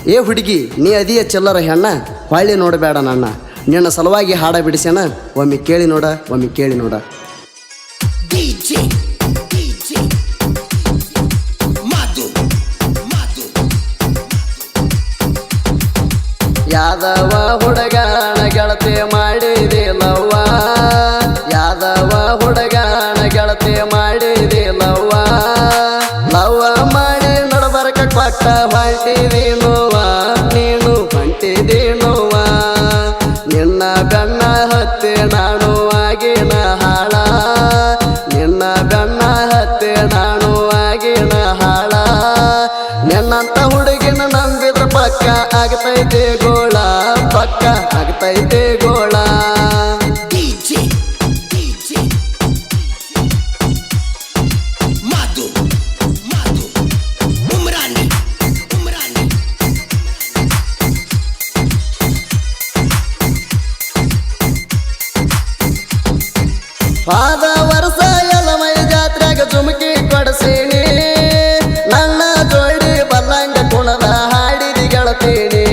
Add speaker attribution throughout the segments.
Speaker 1: ಏ ಹುಡುಗಿ ನೀ ಅದಿಯ ಚೆಲ್ಲರ ಹೆಣ್ಣ ಹೊಳ್ಳಿ ನೋಡಬೇಡ ನನ್ನ ನಿನ್ನ ಸಲುವಾಗಿ ಹಾಡ ಬಿಡಿಸ್ಯಾನ ಒಮ್ಮೆ ಕೇಳಿ ನೋಡ ಒಮ್ಮೆ ಕೇಳಿ ನೋಡ ಯಾದವ ಹುಡುಗನ ಗೆಳತಿ ಮಾಡಿದಿಲ್ಲವ್ವ ಯಾದವ ಹುಡುಗನ ಗೆಳತಿ ಮಾಡಿದಿಲ್ಲವ್ವ ಲವ್ವ ಮಾಡಿ ನಡಬರ್ಕ ಕೊಟ್ಟ ಹೊಂಟಿದೀನುವ ನೀನು ಹೊಂಟಿದೀನುವ ನಿನ್ನ ಬೆನ್ನ ಹತ್ತಿ ನಾನು ಆಗಿನ ಹಾಳ ನಿನ್ನ ಬೆನ್ನ ಹತ್ತಿ ನಾನು ಆಗಿನ ಹಾಳ ನಿನ್ನಂತ ಹುಡುಗಿನ ನಂಬಿದ್ರ ಪಕ್ಕ ಆಗ್ತೈತೆ ಗೋಳ ಪಕ್ಕ ಆಗ್ತೈತೆ ಗೋಳ ಪಾದ ವರ್ಷ ಎಲಮೈ ಜಾತ್ರೆಗ ಜುಮಕಿ ಕೊಡಸೀನಿ ನನ್ನ ಜೋಡಿ ಬಲ್ಲಂಗ ಕುಣದ ಹಾಡಿದಿ ಗೆಳತೀನಿ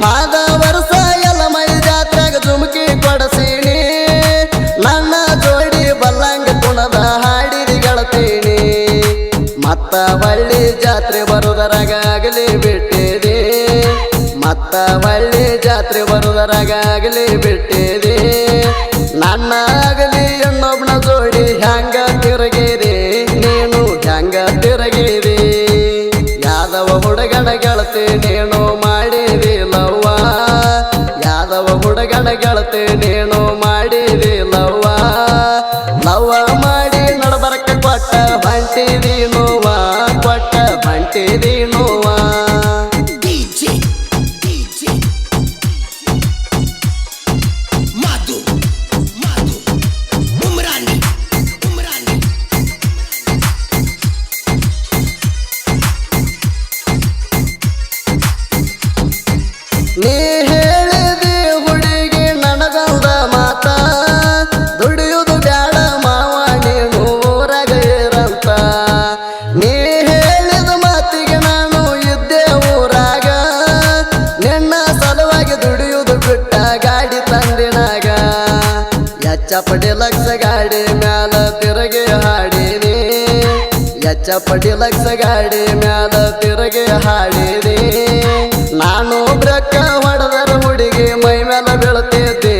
Speaker 1: ಪಾದ ವರ್ಷ ಎಲಮೈ ಜಾತ್ರೆಗ ಜುಮಕಿ ಕೊಡಸೀನಿ ನನ್ನ ಜೋಡಿ ಬಲ್ಲಂಗ ಕುಣದ ಹಾಡಿದಿ ಗೆಳತೀನಿ ಮತ್ತ ಹೊಳ್ಳಿ ಜಾತ್ರೆ ಬರುವುದರಾಗ ಆಗಲಿ ಬಿಟ್ಟಿದೆ ಮತ್ತ ಹೊಳ್ಳಿ ಜಾತ್ರೆ ಬರುವುದರಾಗ ಆಗಲಿ ಬಿಟ್ಟಿದೆ ನನ್ನ ಆಗಲಿ ಇನ್ನೊಬ್ನ ಜೋಡಿ ಹ್ಯಾಂಗ ತಿರುಗಿರಿ ನೀನು ಹ್ಯಾಂಗ ತಿರುಗಿರಿ ಯಾದವ ಹುಡುಗನ ಗೆಳತಿ ನೀನು ಮಾಡಿದಿಲ್ಲವ್ವ ಯಾದವ ಹುಡುಗನ ಗೆಳತಿ ನೀನು ಮಾಡಿದಿಲ್ಲವ್ವ ಲವ್ವ ಮಾಡಿ ನಡಬರ್ಕ ಕೊಟ್ಟ ಹೊಂಟಿದೀನುವ ಕೊಟ್ಟ ಹೊಂಟಿದೀನುವ ನೀ ಹೇಳಿದಿ ಹುಡುಗಿ ನನಗಂದ ಮಾತ ದುಡಿಯುವುದು ಬ್ಯಾಡ ಮಾವ ನೀನು ಊರಾಗ ಇರಂತ ನೀ ಹೇಳಿದ ಮಾತಿಗೆ ನಾನು ಇದ್ದೆ ಊರಾಗ ನಿನ್ನ ಸಲುವಾಗಿ ದುಡಿಯುವುದು ಬಿಟ್ಟ ಗಾಡಿ ತಂದಿನಾಗ ಎಚ್ಚಪಡಿ ಲಕ್ಷ ಗಾಡಿ ಮ್ಯಾಲ ತಿರುಗಿ ಹಾಡಿನಿ ಎಚ್ಚಪಡಿ ಲಕ್ಷ ಗಾಡಿ ಮ್ಯಾಲ ತಿರುಗಿ ಹಾಡಿನಿ ನಾನು ಬ್ರಕ್ಕ ಹೊಡೆದರ ಹುಡುಗಿ ಮೈ ಮೇಲೆ ಬೀಳ್ತಿದ್ದೆ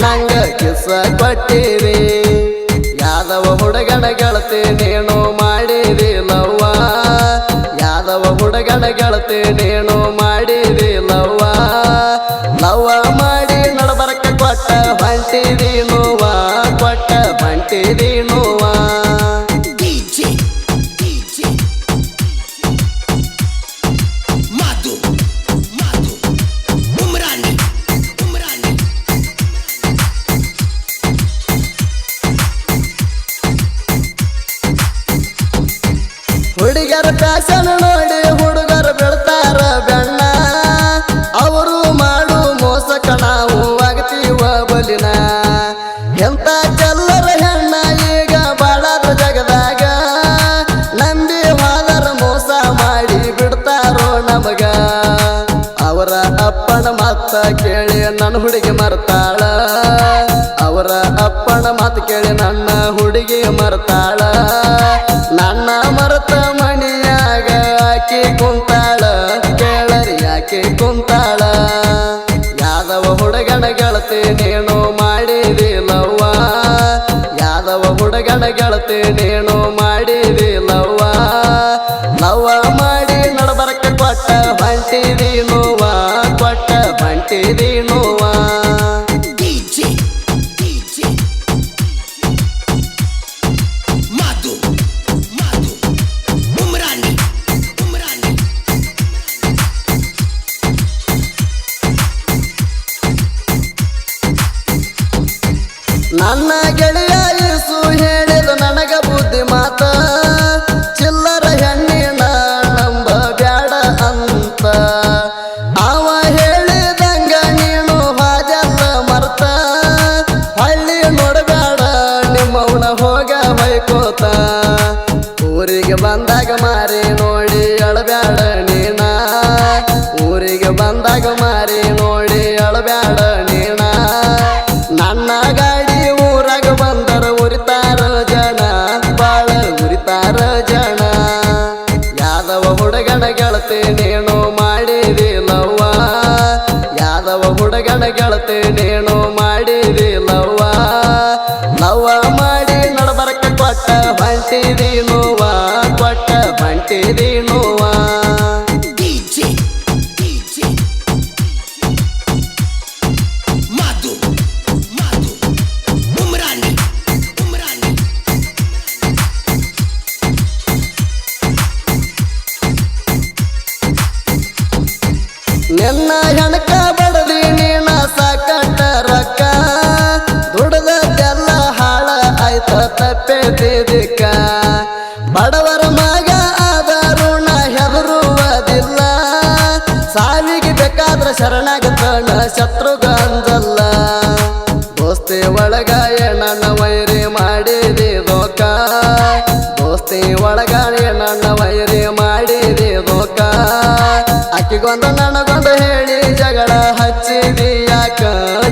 Speaker 1: ನಂಗ ಕಿಸ ಕೊಟ್ಟಿರಿ ಯಾದವ ಹುಡುಗನ ಗೆಳತಿ ನೀನು ಮಾಡಿದಿಲ್ಲವ್ವ ಯಾದವ ಹುಡುಗನ ಗೆಳತಿ ನೀನು ಮಾಡಿದಿಲ್ಲವ್ವ ಲವ್ವ ಮಾಡಿ ನಡಬರ್ಕ ಕೊಟ್ಟ ಹೊಂಟಿದೀನುವ ಕೊಟ್ಟ ಹೊಂಟಿದೀನುವ ಹುಡುಗರ ಫ್ಯಾಷನ್ ನೋಡಿ ಹುಡುಗರು ಬೀಳ್ತಾರ ಬೆಣ್ಣ ಅವರು ಮಾಡು ಮೋಸಕ ನಾವು ಆಗ್ತೀವ ಬಲಿನ ಎಂತ ಚೆಲ್ಲರ ಹೆಣ್ಣ ಈಗ ಬಾಳಾದ್ರ ಜಗದಾಗ ನಂಬಿ ಹೋದರ ಮೋಸ ಮಾಡಿ ಬಿಡ್ತಾರೋ ನಮಗ ಅವರ ಅಪ್ಪನ ಮಾತ ಕೇಳಿ ನನ್ನ ಹುಡುಗಿ ಮರ್ತಾಳ ಅವರ ಅಪ್ಪನ ಮಾತು ಕೇಳಿ ನನ್ನ ಹುಡುಗಿ ಮರ್ತಾಳ ನನ್ನ ಮರತ ಮಣಿಯಾಗ ಆಕಿ ಕುಂತಾಳ ಕೇಳರಿ ಆಕಿ ಕುಂತಾಳ ಯಾದವ ಹುಡುಗನ ಗೆಳತಿ ನೀನು ಮಾಡಿದಿಲ್ಲವ್ವ ಯಾದವ ಹುಡುಗನ ಗೆಳತಿ ನೀನು ಮಾಡಿದಿಲ್ಲವ್ವ ಲವ್ವ ಮಾಡಿ ನಡಬರ್ಕ ಕೊಟ್ಟ ಹೊಂಟಿದೀನುವ ಕೊಟ್ಟ ಹೊಂಟಿದೀನುವ ನನ್ನ ಗೆಳೆಯ ಯೇಸು ಹೇಳಿದ ನನಗ ಬುದ್ಧಿ ಮಾತ ಚಿಲ್ಲರ ಹೆಣ್ಣಿನ ನಂಬ ಬ್ಯಾಡ ಅಂತ ಅವ ಹೇಳಿದಂಗ ನೀನು ಹಾಜಲ್ಲ ಮರ್ತ ಹಳ್ಳಿ ನೋಡಬೇಡ ನಿಮ್ಮವನ ಹೋಗ ಬೈಕೋತ ಊರಿಗೆ ಬಂದಾಗ ಮಾರಿ ನೋಡಿ ಅಳಬ್ಯಾಡ ನೀನ ನಿನ್ನ ಹೆಣಕ ಬಡದಿ ನೀನ ಸಾಕಂಟ ರೊಕ್ಕ ದುಡ್ದೆಲ್ಲ ಹಾಳ ಆಯ್ತ ತಪ್ಪೇದಿಕ್ಕ ಬಡವರ ಮಗ ಆದರೂ ನಾ ಹೆದರುವುದಿಲ್ಲ ಸಾವಿಗೆ ಬೇಕಾದ್ರ ಶರಣಾಗತಣ ಶತ್ರುಗಂಜಲ್ಲ ದೋಸ್ತಿ ಒಳಗ ನನ್ನ ವೈರಿ ಮಾಡಿದೆ ದೋಕ ದೋಸ್ತಿ ಒಳಗ ನನ್ನ ವೈರಿ ಮಾಡಿದೆ ದೋಕ ಅಕ್ಕಿಗೊಂದು ನನಗೊಂದು ಹೇಳಿ ಜಗಳ ಹಚ್ಚಿದಿಯಾಕ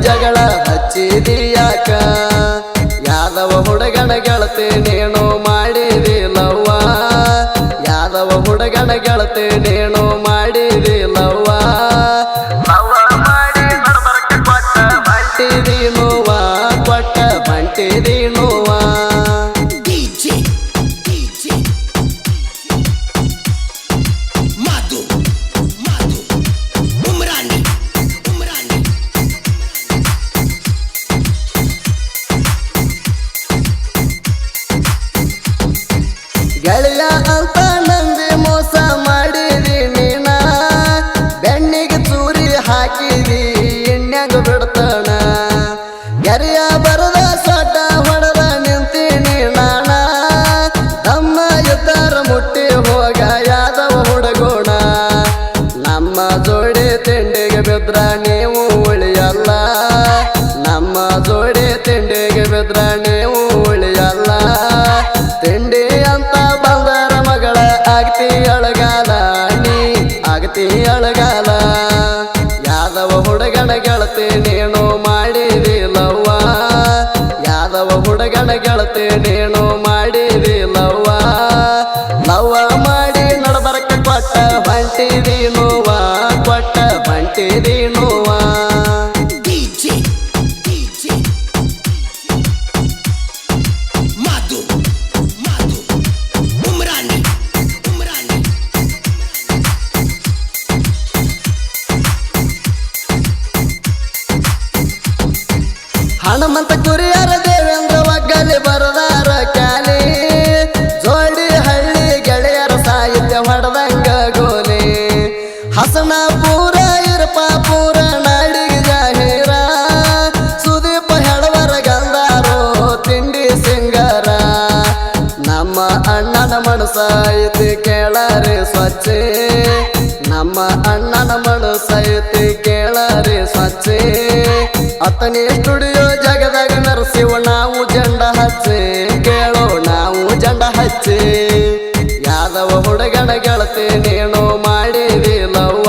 Speaker 1: ಜಗಳ ಹಚ್ಚಿದಿಯಾಕ ಯಾದವ ಹುಡುಗನ ಗೆಳತಿ ನೀನು ಮಾಡಿದಿಲ್ಲವ್ವ ಯಾದವ ಹುಡುಗನ ಗೆಳತಿ ನೀನು ಮಾಡಿದಿಲ್ಲವ್ವ ಮಾಡಿ ನಡಬರಕ್ಕೆ ಕೊಟ್ಟ ಬಂಟಿದೀನುವ ಕೊಟ್ಟ ಬಂಟಿದೀನುವ ಗೆಳೆಯ ಅಂತ ನಂಬಿ ಮೋಸ ಮಾಡಿದಿ ನೀನ ಬೆನ್ನಿಗೆ ಚೂರಿ ಹಾಕಿದಿ ಎಣ್ಣ್ಯಾಗ ಬಿಡ್ತಾನ ಗೆರೆಯ ಬರದ ಸೊಟ್ಟ ಹೊಡೆದ ನಿಂತೀನಿ ನಾಣ ತಮ್ಮ ಇದ್ದಾರ ಮುಟ್ಟಿ ಹೋಗ ಯಾದವ ಹುಡುಗೋಣ ನಮ್ಮ ಜೋಡಿ ತಿಂಡಿಗೆ ಬಿದ್ರ ನೀವು ಉಳಿಯಲ್ಲ ನಮ್ಮ ಜೋಡಿ ತಿಂಡಿಗೆ ಬಿದ್ರ ನೀವು ಉಳಿಯಲ್ಲ ತಿಂಡಿ ಅಂತ ಬಂದರ ಮಗಳ ಆಗ್ತಿ ಅಳಗಾಲ ನೀ ಆಗ್ತಿ ಅಳಗಾಲ ಯಾದವ ಹುಡುಗನ ಗೆಳತಿ ನೀನು ಮಾಡಿದಿಲ್ಲವ್ವ ಯಾದವ ಹುಡುಗನ ಗೆಳತಿ ನೀನು ಮಾಡಿದಿಲ್ಲವ್ವ ಲವ್ವ ಮಾಡಿ ನಡಬರಕ್ಕೆ ಕೊಟ್ಟ ಬಂಟಿದೀನುವ ಕೊಟ್ಟ ಬಂಟಿದೀನುವ ಹನುಮಂತ ಕುರಿಯರ ದೇವೇಂದ್ರ ಒಗ್ಗಲಿ ಬರದಾರ ಕ್ಯಾಲಿ ಜೋಡಿ ಹಳ್ಳಿ ಗೆಳೆಯರ ಸಾಹಿತ್ಯ ಹೊಡೆದಂಗ ಗೋಲಿ ಹಸನಾಪುರ ಇರಪಾಪುರ ನಾಡಿಗೆ ಜಾಹೀರ ಸುದೀಪ ಹೆಡವರ ಗಂಧಾರೋ ತಿಂಡಿ ಸಿಂಗಾರ ನಮ್ಮ ಅಣ್ಣನ ಮನಸ ಐತಿ ಕೇಳರಿ ಸ್ವಚ್ಛ ನಮ್ಮ ಅಣ್ಣನ ಮನಸ ಐತಿ ಕೇಳರಿ ಸ್ವಚ್ಛ ಅತನೇ ಸ್ಟುಡಿಯೋ ಜಗದಾಗ ನರಸಿವ ನಾವು ಜಂಡ ಹಚ್ಚಿ ಕೇಳೋ ನಾವು ಜಂಡ ಹಚ್ಚಿ ಯಾದವ ಹುಡುಗನ ಗೆಳತಿ ನೀನು ಮಾಡಿದಿಲ್ಲವ್ವ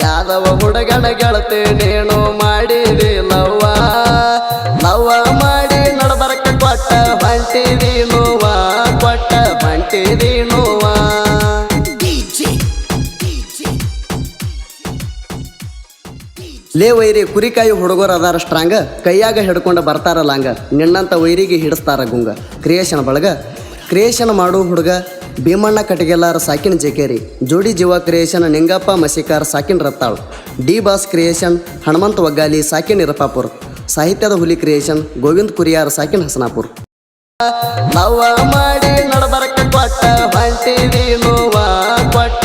Speaker 1: ಯಾದವ ಹುಡುಗನ ಗೆಳತಿ ನೀನು ಮಾಡಿದಿಲ್ಲವ್ವ ಲವ್ವ ಮಾಡಿ ನಡಬರಕ್ಕೆ ಕೊಟ್ಟ ಬಂಟಿದೀನುವ ಕೊಟ್ಟ ಬಂಟಿದೀನುವ ಲೇ ವೈರಿ ಕುರಿಕಾಯಿ ಹುಡುಗರು ಅದಾರ ಸ್ಟ್ರಾಂಗ ಕೈಯಾಗ ಹಿಡ್ಕೊಂಡು ಬರ್ತಾರ ಲಾಂಗ ನಿನ್ನಂತ ವೈರಿಗೆ ಹಿಡಿಸ್ತಾರ ಗುಂಗ ಕ್ರಿಯೇಷನ್ ಬಳಗ ಕ್ರಿಯೇಷನ್ ಮಾಡೋ ಹುಡುಗ ಭೀಮಣ್ಣ ಕಟಗೆಲ್ಲಾರ ಸಾಕಿನ ಜೇಕೇರಿ ಜೋಡಿ ಜೀವ ಕ್ರಿಯೇಷನ್ ನಿಂಗಪ್ಪ ಮಸಿಕಾರ್ ಸಾಕಿನ Rattal D boss creation Hanumantha Oggali ಸಾಕಿನ ಇರಪಾಪುರ್ ಸಾಹಿತ್ಯದ ಹುಲಿ ಕ್ರಿಯೇಷನ್ ಗೋವಿಂದ್ ಕುರಿಯಾರ್ ಸಾಕಿನ ಹಸನಾಪುರ್ ಲವ್ವ ಮಾಡಿ ನಡಬರಕ್ಕೆ ಕೊಟ್ಟ ಬಂಟಿದೀನುವ ಕೊಟ್ಟ